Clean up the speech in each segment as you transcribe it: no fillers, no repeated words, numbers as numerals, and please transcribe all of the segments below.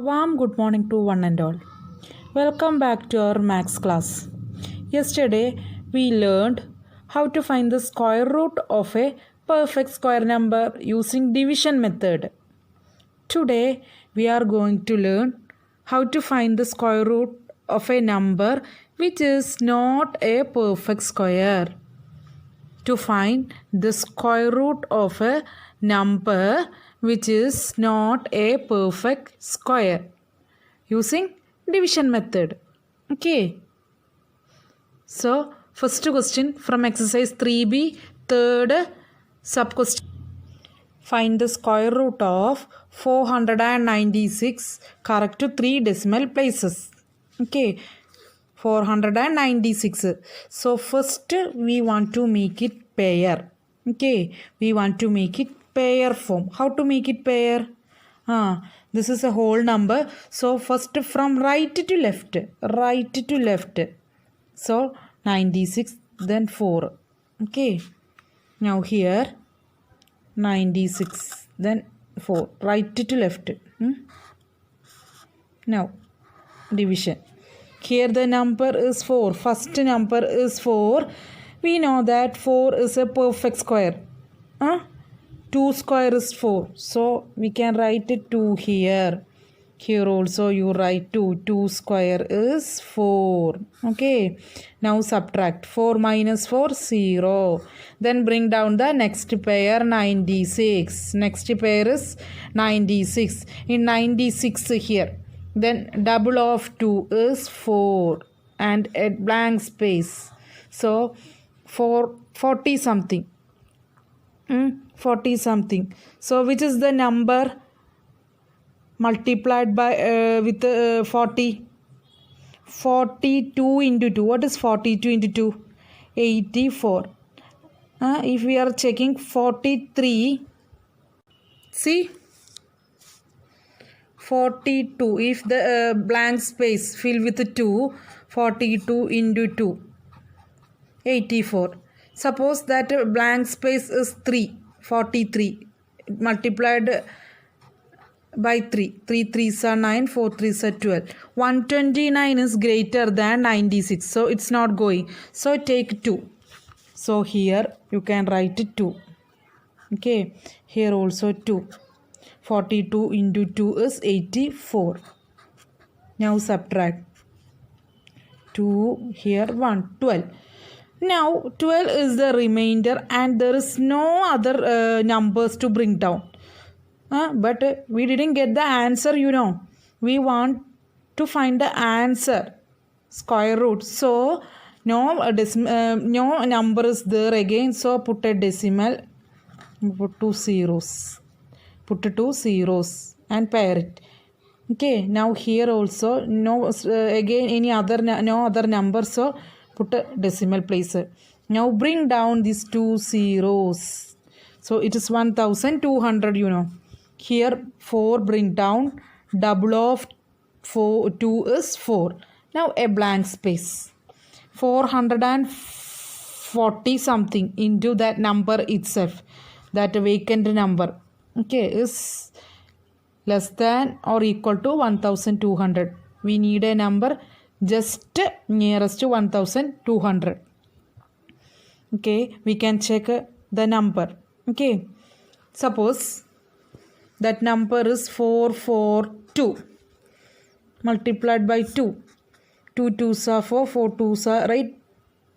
warm good morning to one and all. Welcome back to our maths class. Yesterday we learned how to find the square root of a perfect square number using division method. Today we are going to learn how to find the square root of a number which is not a perfect square. To find the square root of a number which is not a perfect square using division method. Okay. So, first question from exercise 3b, third sub question. Find the square root of 496 correct to 3 decimal places. Okay. 496. So first we want to make it pair. Okay, we want to make it pair form. How to make it pair? This is a whole number. So first from right to left. Right to left. So 96 then 4. Okay. Now here 96 then 4. Right to left. Now division. Here the number is 4. First number is 4. We know that 4 is a perfect square. 2 square is 4. So we can write it 2 here. Here also you write 2. 2 square is 4. Okay. Now subtract. 4 minus 4, 0. Then bring down the next pair 96. Next pair is 96. In 96 here. Then double of 2 is 4 and a blank space. So 40 something. 40 something. So which is the number multiplied by with 40? 42 into 2. What is 42 into 2? 84. If we are checking 43, see 42. If the blank space fill with 2, 42 into 2, 84. Suppose that blank space is 3, 43 multiplied by 3. 3 3s are 9, 4 3s are 12. 129 is greater than 96. So it's not going. So take 2. So here you can write 2. Okay. Here also 2. 42 into 2 is 84. Now subtract 2 here 1, 12. Now 12 is the remainder and there is no other numbers to bring down. But we didn't get the answer, you know. We want to find the answer, square root. So no number is there again. So put a decimal, put 2 zeros. Put 2 zeros and pair it. Okay, now here also no again any other no other number, so put a decimal place. Now bring down these 2 zeros. So it is 1200, you know. Here 4 bring down, double of 2 is 4. Now a blank space. 440 something into that number itself, that vacant number. Okay, is less than or equal to 1200. We need a number just nearest to 1200. Okay, we can check the number. Okay, suppose that number is 442 multiplied by 2. 2 2s are 4, 4 2s are right,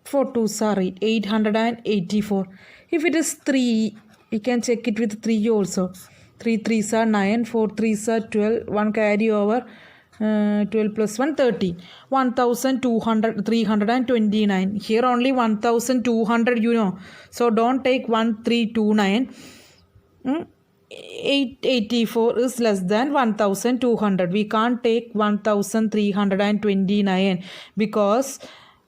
4 2s are 8, 884. If it is 3, you can check it with 3 also. 3 3s are 9, 4 3s are 12, 1 carry over, 12 plus 1, 13. 329. Here only 1200, you know. So don't take 1329. 884 is less than 1200. We can't take 1329 because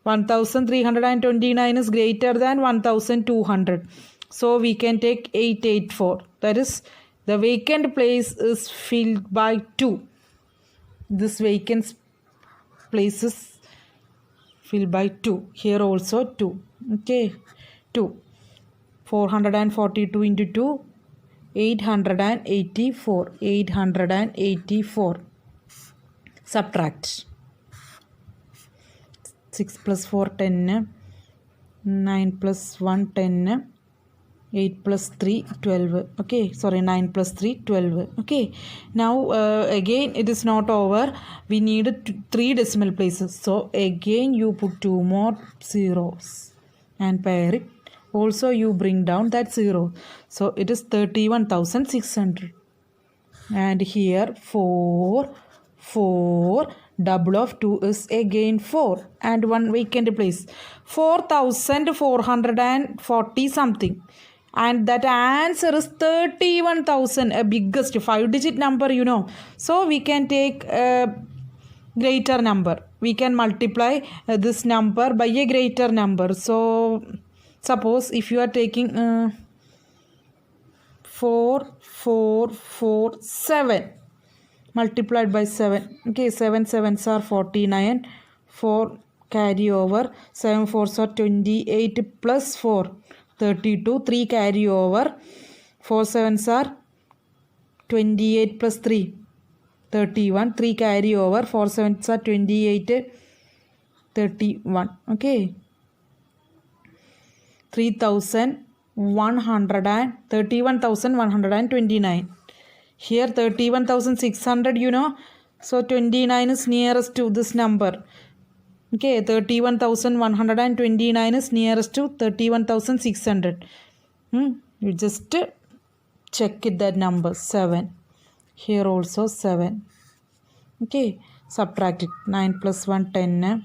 1329 is greater than 1200. So we can take 884. That is, the vacant place is filled by 2. This vacant place is filled by 2. Here also 2. Okay. 2. 442 into 2. 884. 884. Subtract. 6 plus 4, 10. 9 plus 1, 10. 8 plus 3, 12. Okay, sorry, 9 plus 3, 12. Okay, now again it is not over. We need 3 decimal places. So again you put 2 more zeros and pair it. Also you bring down that 0. So it is 31,600. And here 4, 4, double of 2 is again 4 and 1 vacant place. 4,440 something. And that answer is 31,000, a biggest 5-digit number, you know. So we can take a greater number. We can multiply this number by a greater number. So suppose if you are taking 4, 4, 4, 7 multiplied by 7. Okay, 7 sevens are 49. 4 carry over. 7 fours are 28 plus 4. 32, 3 carry over. 4 sevens are 28 plus 3. 31, 3 carry over. 4 sevens are 28, 31. Okay. 31,129. Here 31,600, you know. So 29 is nearest to this number. Okay, 31,129 is nearest to 31,600. You just check it, that number 7. Here also 7. Okay, subtract it. 9 plus 1, 10.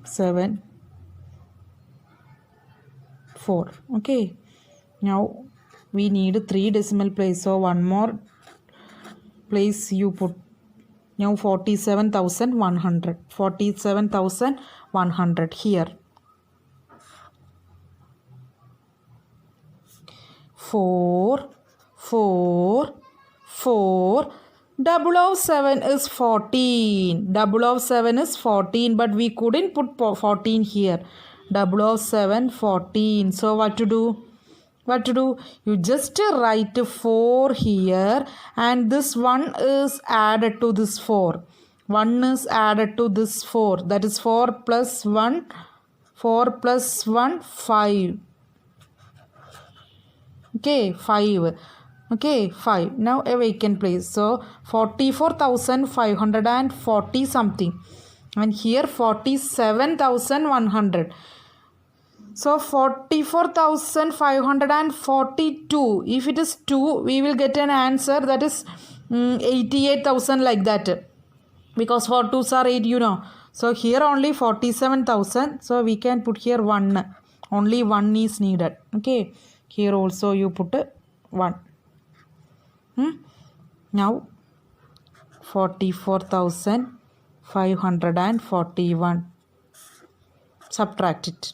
7, 4. Okay, now we need 3 decimal place. So one more place you put. Now 47,100. 47,100 here. 4, 4, 4. Double of 7 is 14. Double of 7 is 14, but we couldn't put 14 here. Double of 7, 14. So what to do? What to do? You just write 4 here, and this 1 is added to this 4. 1 is added to this 4. That is 4 plus 1. 4 plus 1, 5. Okay, 5. Okay, 5. Now a vacant place. So 44,540 something. And here 47,100. So 44,542. If it is 2, we will get an answer that is 88,000 like that. Because 4 2s are 8, you know. So here only 47,000. So we can put here 1. Only 1 is needed. Okay. Here also you put 1. Now 44,541. Subtract it.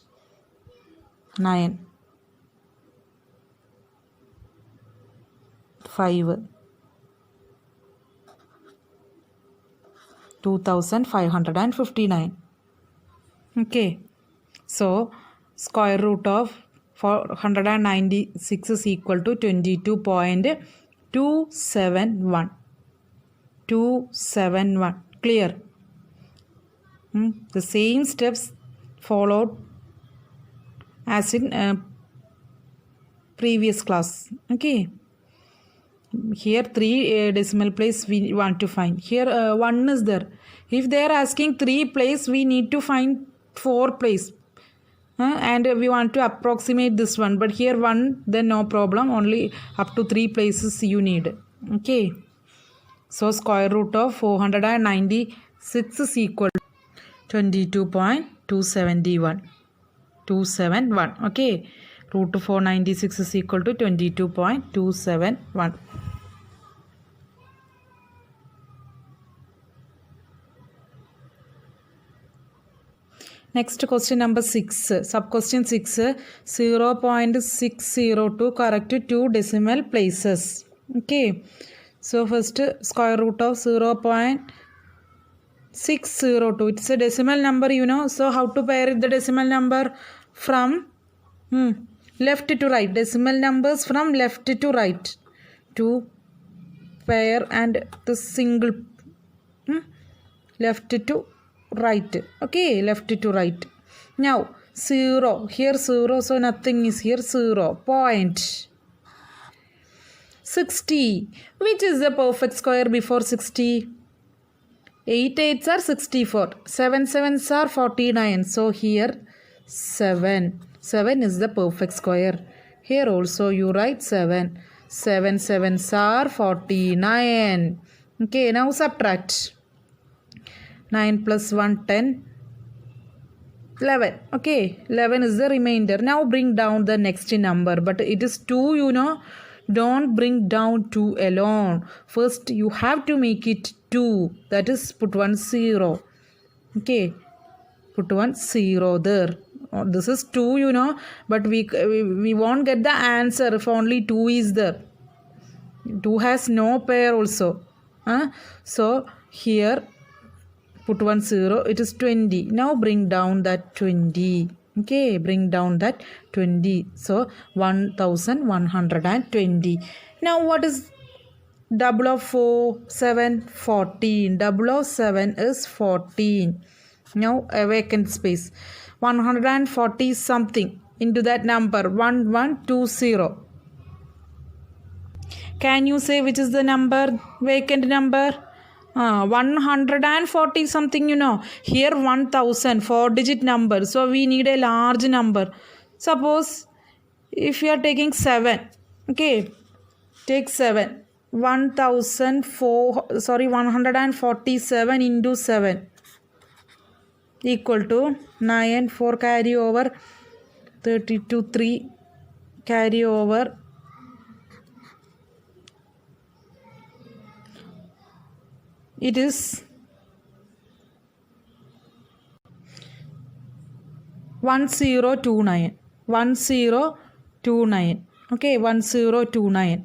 9, 5, 2,559. Okay, so square root of 496 is equal to 22.271. 271. Clear? The same steps followed as in previous class. Okay, here 3 decimal place we want to find. Here 1 is there. If they are asking 3 place, we need to find 4 place, and we want to approximate this one. But here 1, then no problem, only up to 3 places you need. Okay, so square root of 496 is equal to 22.271. 271. Okay, root 496 is equal to 22.271. Next question number 6. Sub question 6. 0.602 correct 2 decimal places. Okay, so first square root of 0.602. It's a decimal number, you know. So how to pair the decimal number from left to right? Decimal numbers from left to right. To pair and the single Left to right. Okay, left to right. Now 0, here 0, so nothing is here. 0 point 60. Which is the perfect square before 60? 8 8s are 64, 7 7s are 49, so here 7 is the perfect square. Here also you write 7 7s are 49. Okay, now subtract. 9 plus 1 10, 11. Okay, 11 is the remainder. Now bring down the next number, but it is 2, don't bring down 2 alone. First you have to make it 2, that is put 1 0. Okay, put 1 0 there. This is 2, but we won't get the answer if only 2 is there. 2 has no pair also. So here put 1 0, it is 20. Now bring down that 20. Okay, bring down that 20. So 1120. Now what is double of 4? 7, 14. Double of 7 is 14. Now a vacant space. 140 something into that number. 1120. Can you say which is the number? Vacant number? 140 something, Here 1000, 4-digit number. So we need a large number. Suppose if you are taking 7. Okay, take 7. 147 into 7 equal to 9. 4 carry over, 32 3 carry over, it is 1029. 1029. Okay, 1029.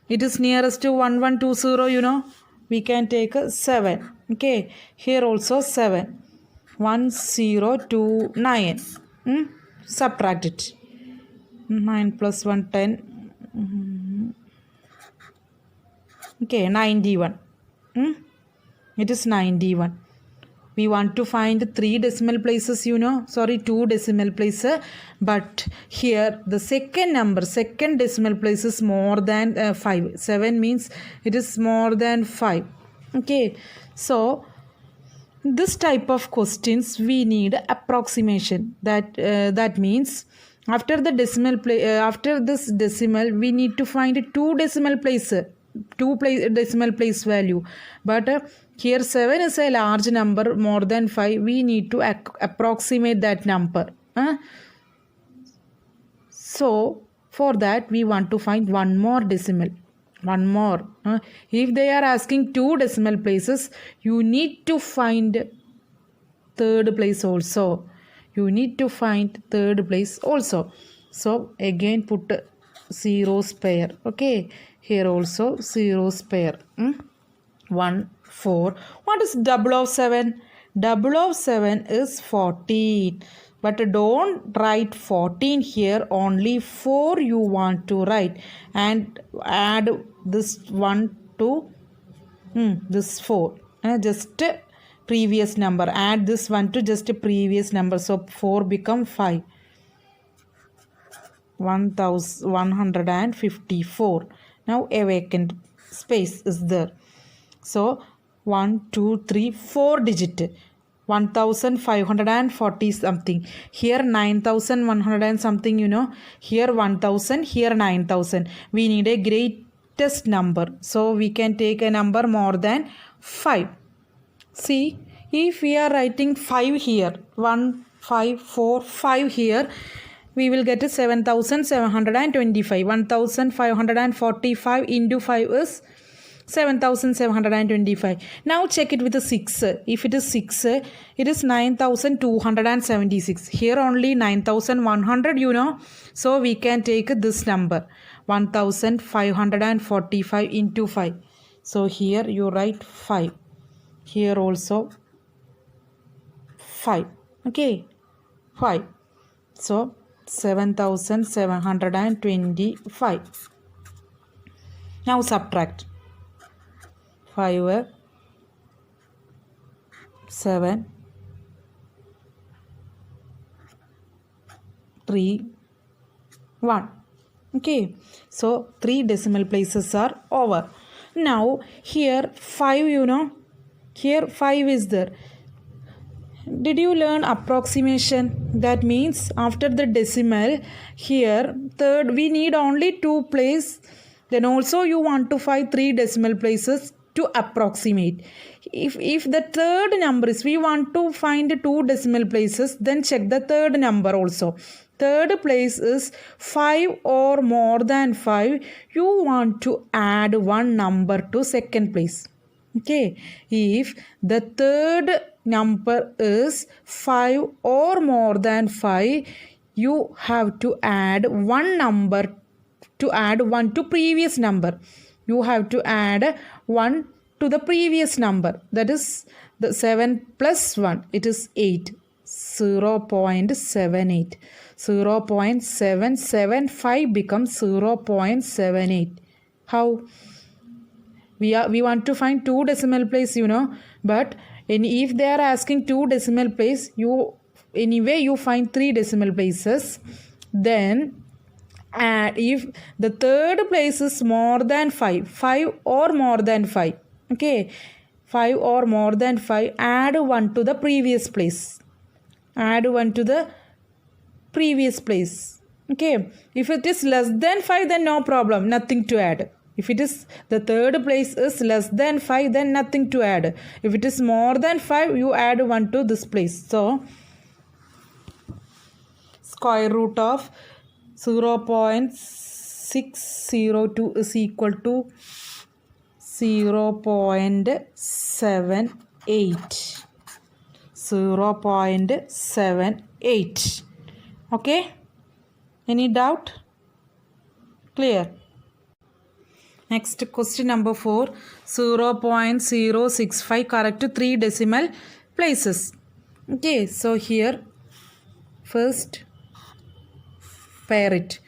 It is nearest to 1120, we can take 7. Okay, here also 7. 1029. Subtract it. 9 plus 1 10. Okay, 91. It is 91. We want to find 3 decimal places, 2 decimal places. But here the second decimal place is more than 5. 7 means it is more than 5. Okay, so this type of questions we need approximation. That means after the decimal after this decimal we need to find 2 decimal places. 2 decimal place value, but here 7 is a large number, more than 5. We need to approximate that number. So for that we want to find one more decimal. If they are asking 2 decimal places, you need to find third place also. So again put 0's pair. Okay, here also 0's pair. 1 4. What is double of 7? Double of 7 is 14. But don't write 14 here, only 4 you want to write, and add this 1 to this 4. Just previous number. Add this 1 to just a previous number. So 4 become 5. 1154. Now a vacant space is there. So 1 2 3 4 digit. 1540 something. Here 9100 and something, Here 1000, here 9000. We need a greatest number. So we can take a number more than 5. See, if we are writing 5 here, 1 5 4 5 here, we will get 7725. 1545 into 5 is 7725. Now check it with a 6. If it is 6, it is 9276. Here only 9100, so we can take this number 1545 into 5. So here you write 5. Here also 5. Okay, 5. So 7725. Now subtract. 5 7, 3, 1. Okay, so 3 decimal places are over. Now here 5, here 5 is there. Did you learn approximation? That means after the decimal, here third we need only 2 place. Then also you want to find 3 decimal places to approximate. If the third number is, we want to find 2 decimal places, then check the third number also. Third place is 5 or more than 5. You want to add 1 number to second place. Okay, if the third number is 5 or more than 5, you have to add 1 number to add 1 to previous number. You have to add 1 to the previous number. That is the 7 plus 1. It is 8. 0.78. 0.775 becomes 0.78. How? We want to find 2 decimal place, but if they are asking 2 decimal place, you find 3 decimal places. Then if the third place is more than 5 or more than 5, okay, 5 or more than 5, add 1 to the previous place. Add 1 to the previous place. Okay, if it is less than 5, then no problem, nothing to add. If it is the third place is less than 5, then nothing to add. If it is more than 5, you add 1 to this place. So square root of 0.602 is equal to 0.78. 0.78. Okay, any doubt? Clear? Next question number 4, 0.065 correct 3 decimal places. Okay, so here first pair it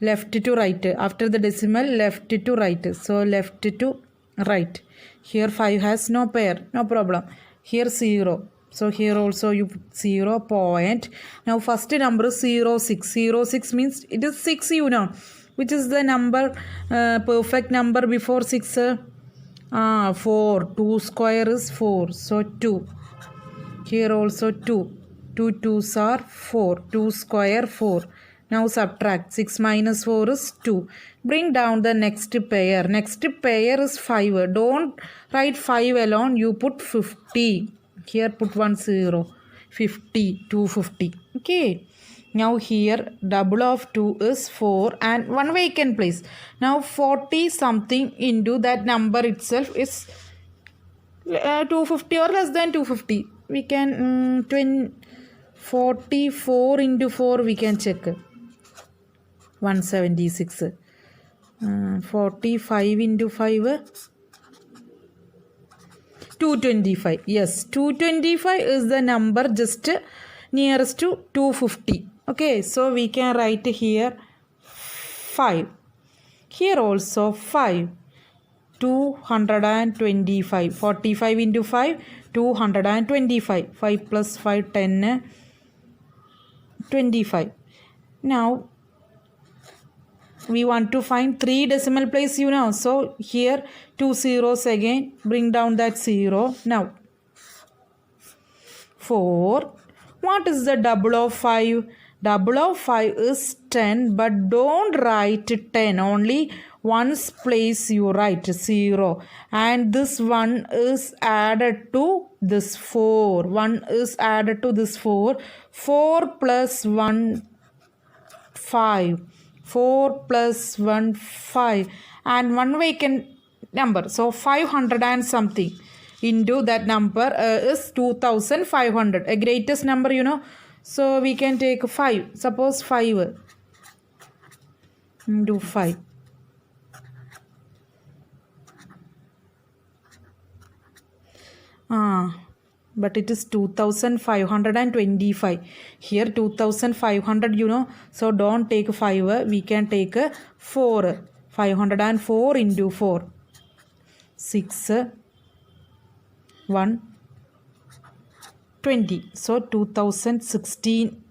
left to right. After the decimal, left to right. So left to right. Here 5 has no pair, no problem. Here 0. So here also you put 0 point. Now first number is 06. 06 means it is 6, Which is the number, perfect number before 6? 4. 2 square is 4. So 2. Here also 2. 2 2s are 4. 2 square 4. Now subtract. 6 minus 4 is 2. Bring down the next pair. Next pair is 5. Don't write 5 alone. You put 50. Here put 1 0. 50. 250. Okay. Now here double of 2 is 4 and 1 vacant place. Now 40 something into that number itself is 250 or less than 250. We can 44 into 4 we can check. 176. 45 into 5. 225. Yes, 225 is the number just nearest to 250. Okay, so we can write here 5. Here also 5. 225. 45 into 5, 225. 5 plus 5, 10, 25. Now, we want to find 3 decimal place, So, here 2 zeros again. Bring down that 0. Now, 4. What is the double of 5? Double of 5 is 10, but don't write 10. Only one's place you write 0. And this 1 is added to this 4. 1 is added to this 4. 4 plus 1, 5. 4 plus 1, 5. And 1 vacant number. So 500 and something into that number is 2500. A greatest number, So we can take 5. Suppose 5 into 5. But it is 2525. Here 2500, So don't take 5. We can take 4. 504 into 4. 6, 1, 20. So 2016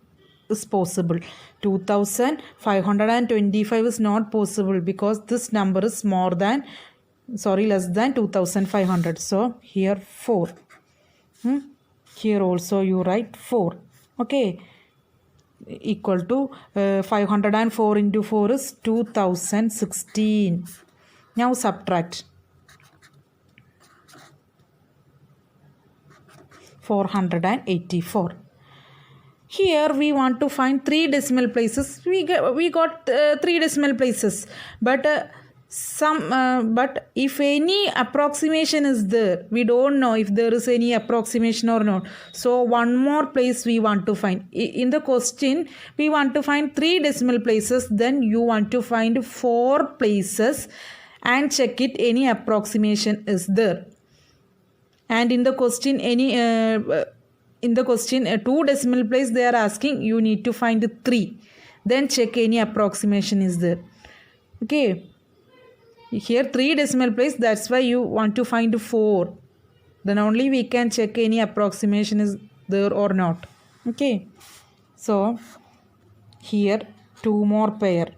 is possible. 2525 is not possible because this number is less than 2500. So here 4. Here also you write 4. Okay. Equal to 504 into 4 is 2016. Now subtract. 484. Here we want to find 3 decimal places. We got 3 decimal places, but but if any approximation is there, we don't know if there is any approximation or not. So one more place we want to find. In the question, we want to find 3 decimal places. Then you want to find 4 places and check it any approximation is there. And in the question, in the question 2 decimal place they are asking, you need to find 3. Then check any approximation is there. Okay. Here 3 decimal place, that's why you want to find 4. Then only we can check any approximation is there or not. Okay. So here 2 more pair.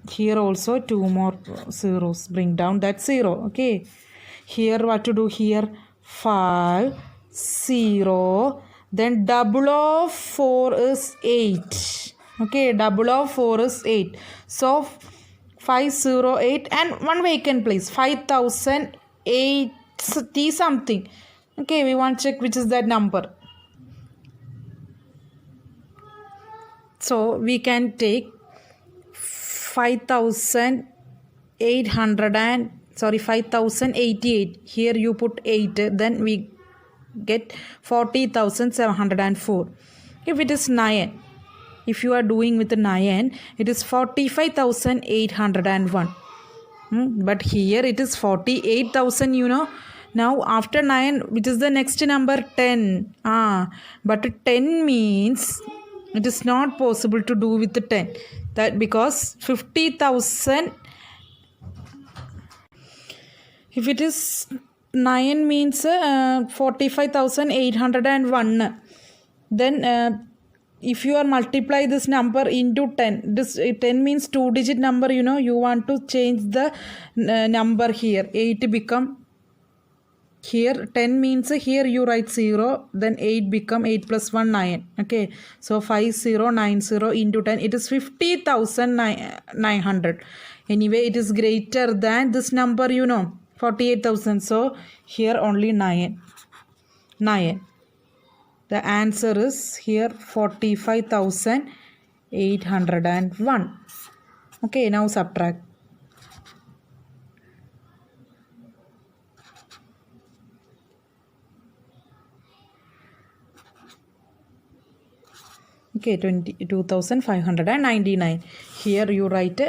Here also 2 more zeros. Bring down that 0. Okay. Here what to do here? 5, 0. Then double of 4 is 8. Okay. Double of 4 is 8. So 508 and one vacant place, 5080 something. Okay, we want to check which is that number. So we can take 5088. Here you put 8, then we get 40,704. If it is 9, if you are doing with 9, it is 45,801. But here it is 48,000, you know. Now after 9, which is the next number? 10. But 10 means it is not possible to do with the 10. That because 50,000, if it is 9 means 45,801. Then if you are multiply this number into 10, this 10 means 2-digit number, you know, you want to change the number here. 8 become, here 10 means here you write 0, then 8 become 8 plus 1, 9. Okay, so 5090 into 10, it is 50,900. Anyway, it is greater than this number, you know, 48,000. So here only 9. The answer is here 45,801. Okay, now subtract. Okay, 22,599. Here you write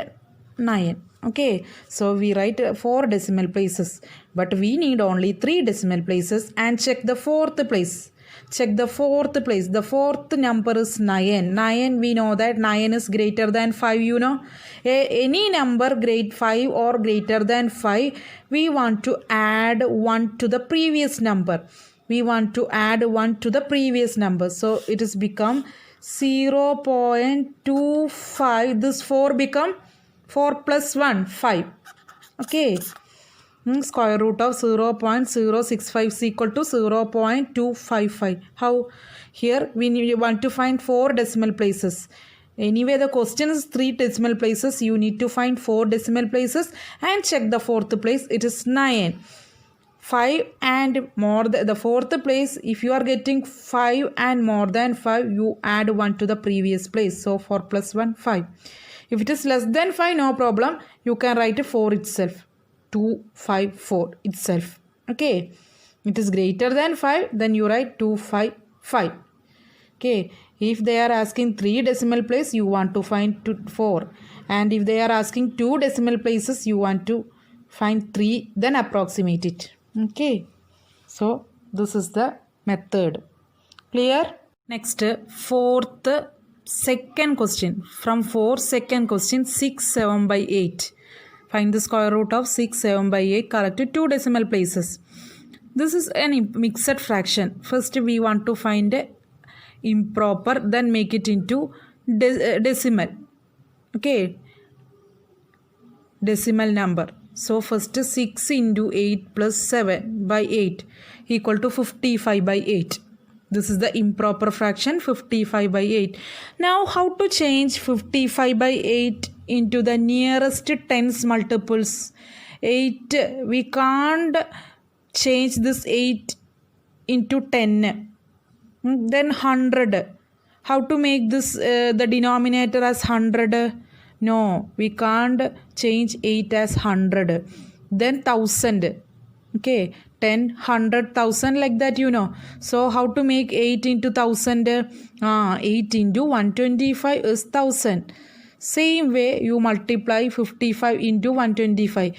9. Okay, so we write 4 decimal places, but we need only 3 decimal places and check the 4th place. Check the 4th place. The 4th number is 9. 9, we know that 9 is greater than 5, you know. Any number great 5 or greater than 5, we want to add 1 to the previous number. We want to add 1 to the previous number. So it is become 0.25. This 4 become 4 plus 1, 5. Okay. Square root of 0.065 is equal to 0.255. How? Here we want to find 4 decimal places. Anyway, the question is 3 decimal places. You need to find 4 decimal places and check the 4th place. It is 9. 5 and more than the 4th place. If you are getting 5 and more than 5, you add 1 to the previous place. So 4 plus 1, 5. If it is less than 5, no problem. You can write 4 itself. 254 itself. Okay. It is greater than 5, then you write 255. Okay. If they are asking 3 decimal place, you want to find 4. And if they are asking 2 decimal places, you want to find 3, then approximate it. Okay. So this is the method. Clear? Next, second question. From 4, second question, 6, 7 by 8. Find the square root of 6, 7 by 8. Correct 2 decimal places. this is an mixed fraction. First we want to find a improper, then make it into decimal. Okay, decimal number. So first 6 into 8 plus 7 by 8 equal to 55 by 8. This is the improper fraction 55 by 8. Now how to change 55 by 8 into the nearest tens multiples? 8, we can't change this 8 into 10. Then 100. How to make this the denominator as 100? No, we can't change 8 as 100. Then 1000. Okay, 10, 100, 1000 like that, you know. So how to make 8 into 1000? 8 into 125 is 1000. Same way you multiply 55 into 125.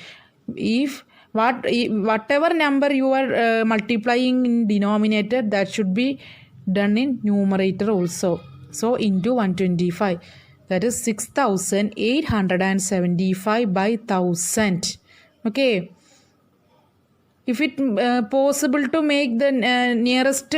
If whatever number you are multiplying in denominator, that should be done in numerator also. So into 125, that is 6875 by 1000. Okay, if it possible to make the nearest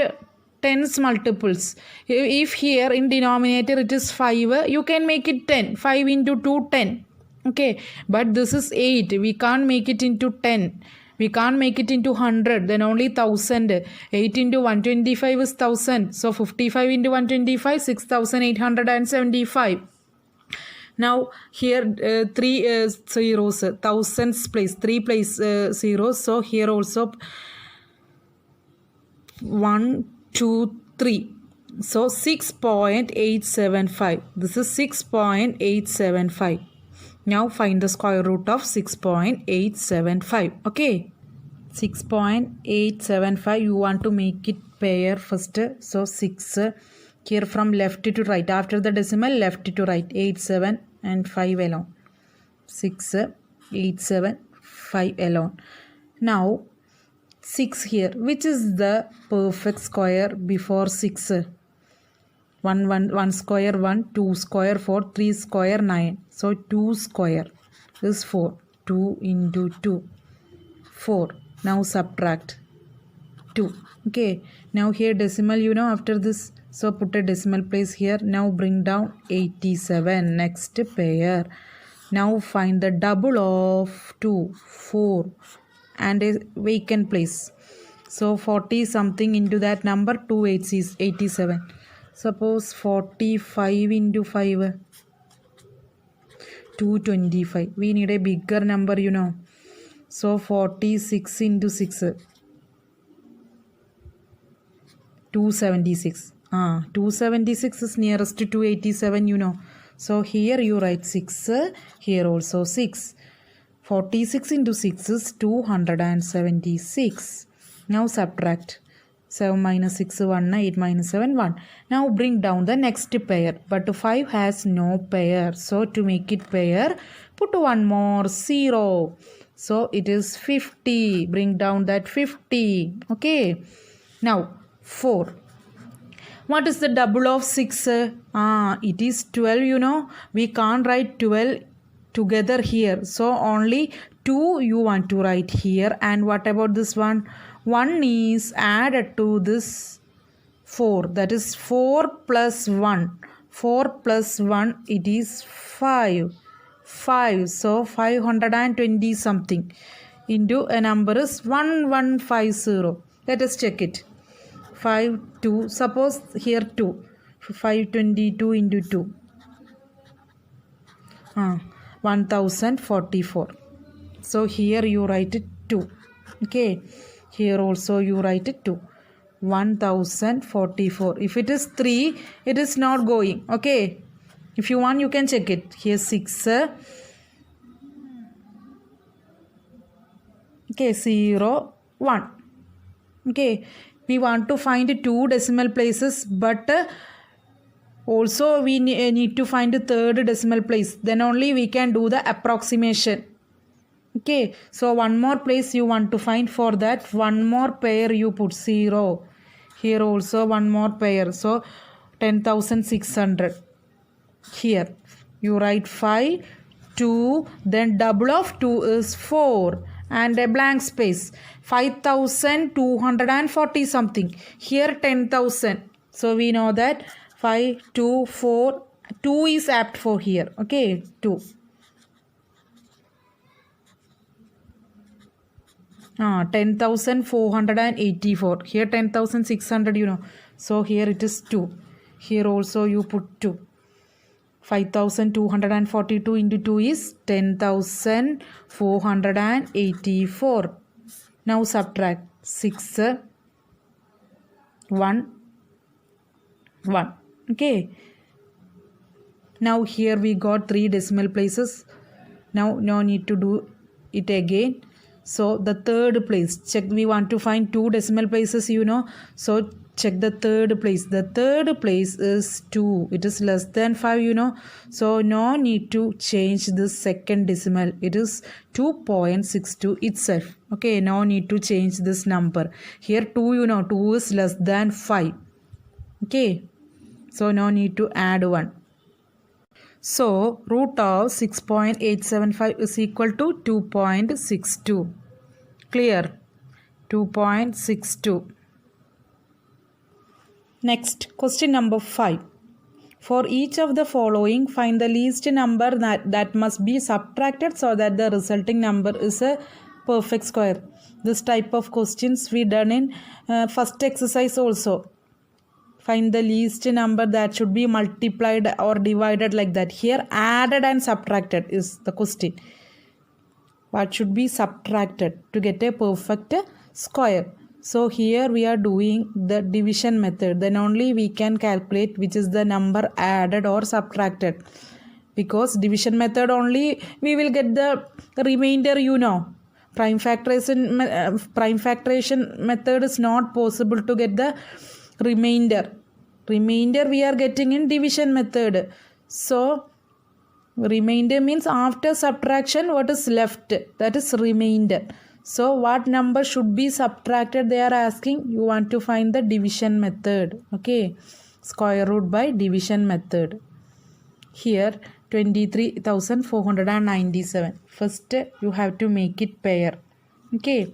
tens multiples, if here in denominator it is 5, you can make it 10. 5 into 2, 10. Okay, but this is 8, we can't make it into 10, we can't make it into 100, then only 1000. 8 into 125 is 1000. So 55 into 125, 6875. Now here 3 zeros, thousands place, 3 place zeros. So here also 1, 2, 3. So 6.875. This is 6.875. Now find the square root of 6.875. Okay, 6.875. You want to make it pair first. So 6 here from left to right. After the decimal, left to right. 8, 7 and 5 alone. 6, 8, 7, 5 alone. Now 6 here. Which is the perfect square before 6? 1 square 1, 2 square 4, 3 square 9. So 2 square is 4. 2 into 2, 4. Now subtract 2. Okay, now here decimal, you know, after this, so put a decimal place here. Now bring down 87. Next pair. Now find the double of 2, 4 and a vacant place. So 40 something into that number, 2 8 is 87. Suppose 45 into 5, 225. We need a bigger number, you know. So 46 into 6, 276. 276 is nearest to 287, you know. So here you write 6, here also 6. 46 into 6 is 276. Now subtract. 7 minus 6, 1, 8 minus 7, 1. Now bring down the next pair. But 5 has no pair. So to make it pair, put one more 0. So it is 50. Bring down that 50. Okay. Now 4. What is the double of 6? It is 12, you know. We can't write 12 together here. So only 2 you want to write here. And what about this one? 1 is added to this 4. That is 4 plus 1. 4 plus 1, it is 5. 5. So 520 something into a number is 1150. Let us check it. 5, 2. Suppose here 2. 522 into 2. 1044. So here you write it 2. Okay. Here also you write it 2. 1044. If it is 3, it is not going. Okay. If you want, you can check it. Here 6. Okay. 0, 1. Okay. We want to find 2 decimal places, but also we need to find a third decimal place. Then only we can do the approximation. Okay, so one more place you want to find. For that, one more pair you put 0. Here also one more pair. So 10,600. Here you write 5, 2, then double of 2 is 4. and a blank space. 5240 something. Here 10,000. So we know that 5, 2, 4, 2 is apt for here. Okay, 2. 10,484. Here 10,600, you know. So here it is 2. Here also you put 2. 5,242 into 2 is 10,484. Now subtract 6, 1, 1. Okay. Now here we got 3 decimal places. Now no need to do it again. So the third place, check, we want to find 2 decimal places, you know. So check the third place. The third place is 2. It is less than 5, you know. So no need to change the second decimal. It is 2.62 itself. Okay, no need to change this number. Here 2, you know, 2 is less than 5. Okay, so no need to add 1. So root of 6.875 is equal to 2.62. Clear? 2.62. Next, question number 5. For each of the following, find the least number that must be subtracted so that the resulting number is a perfect square. This type of questions we done in first exercise also. Find the least number that should be multiplied or divided like that. Here added and subtracted is the question. What should be subtracted to get a perfect square? So here we are doing the division method. Then only we can calculate which is the number added or subtracted. Because division method only we will get the remainder, you know. Prime factorization method is not possible to get the remainder. Remainder we are getting in division method. So remainder means after subtraction what is left, that is remainder. So what number should be subtracted they are asking. You want to find the division method. Okay, square root by division method. Here 23,497. First you have to make it pair. Okay,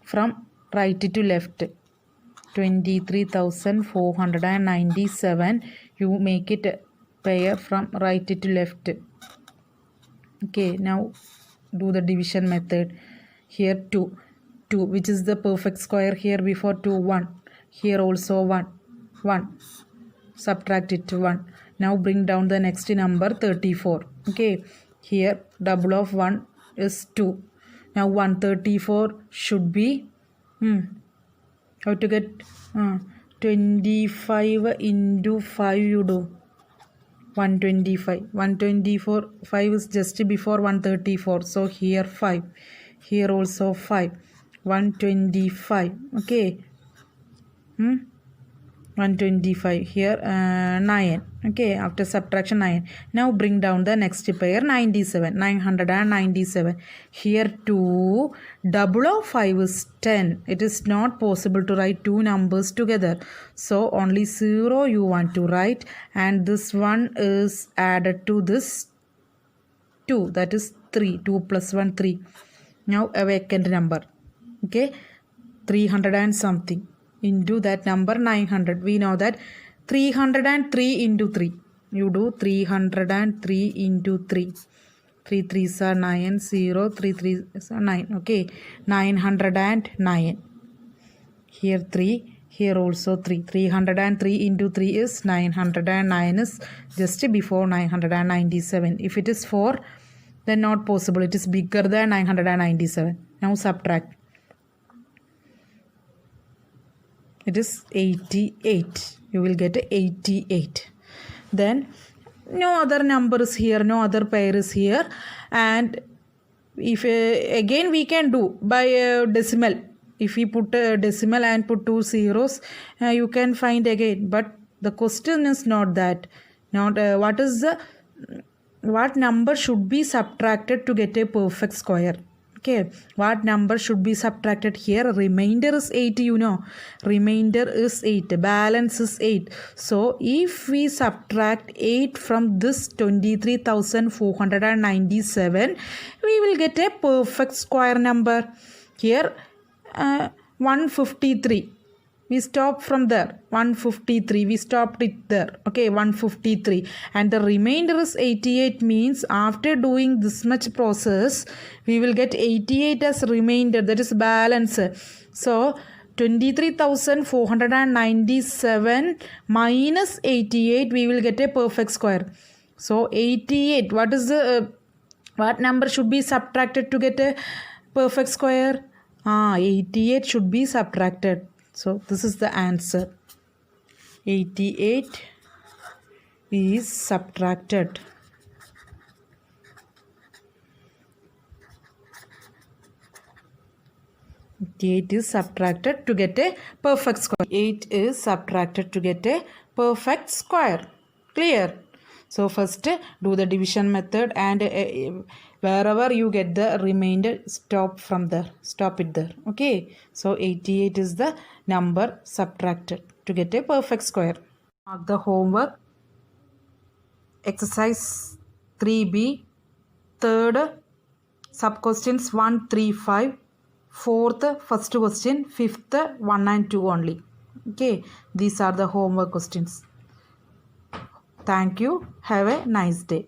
from right to left. 23,497. You make it pair from right to left. Okay, now do the division method. Here 2, which is the perfect square. Here before 2, 1. Here also 1, 1. Subtract it to 1. Now bring down the next number 34. Okay, here double of 1 is 2. Now 134 should be how to get 25 into 5 you do 125. 124, 5 is just before 134. So here 5. Here also 5. 125. Okay. 125. Here 9. Okay. After subtraction 9. Now bring down the next pair 97. 997. Here 2. Double of 5 is 10. It is not possible to write two numbers together. So only 0 you want to write. And this one is added to this 2. That is 3. 2 plus 1, 3. Now a vacant number. Okay. 300 and something. Into that number 900. We know that 303 into 3. You do 303 into 3. 3 3s are 9, 0, 3 3s are 9. Okay. 909. Here 3. Here also 3. 303 into 3 is 909 is just before 997. If it is 4, then not possible. It is bigger than 997. Now subtract. It is 88. You will get 88. Then no other number is here, no other pair is here. And if again we can do by decimal. If we put a decimal and put 2 zeros, you can find again. But the question is not that. Not what number should be subtracted to get a perfect square. Okay, what number should be subtracted here? Remainder is 8, you know. Remainder is 8. Balance is 8. So, if we subtract 8 from this 23,497, we will get a perfect square number. Here, 153. We stop from there. 153. We stopped it there. Okay, 153. And the remainder is 88, means after doing this much process, we will get 88 as remainder. That is balance. So, 23,497 minus 88, we will get a perfect square. So, 88. What is the what number should be subtracted to get a perfect square? 88 should be subtracted. So, this is the answer. 88 is subtracted. It is subtracted to get a perfect square. 8 is subtracted to get a perfect square. Clear? So, first do the division method, and wherever you get the remainder, stop from there. Stop it there. Okay. So, 88 is the number subtracted to get a perfect square. Mark the homework. Exercise 3B. Third, sub questions 1, 3, 5. Fourth, first question. Fifth, 1 and 2 only. Okay. These are the homework questions. Thank you. Have a nice day.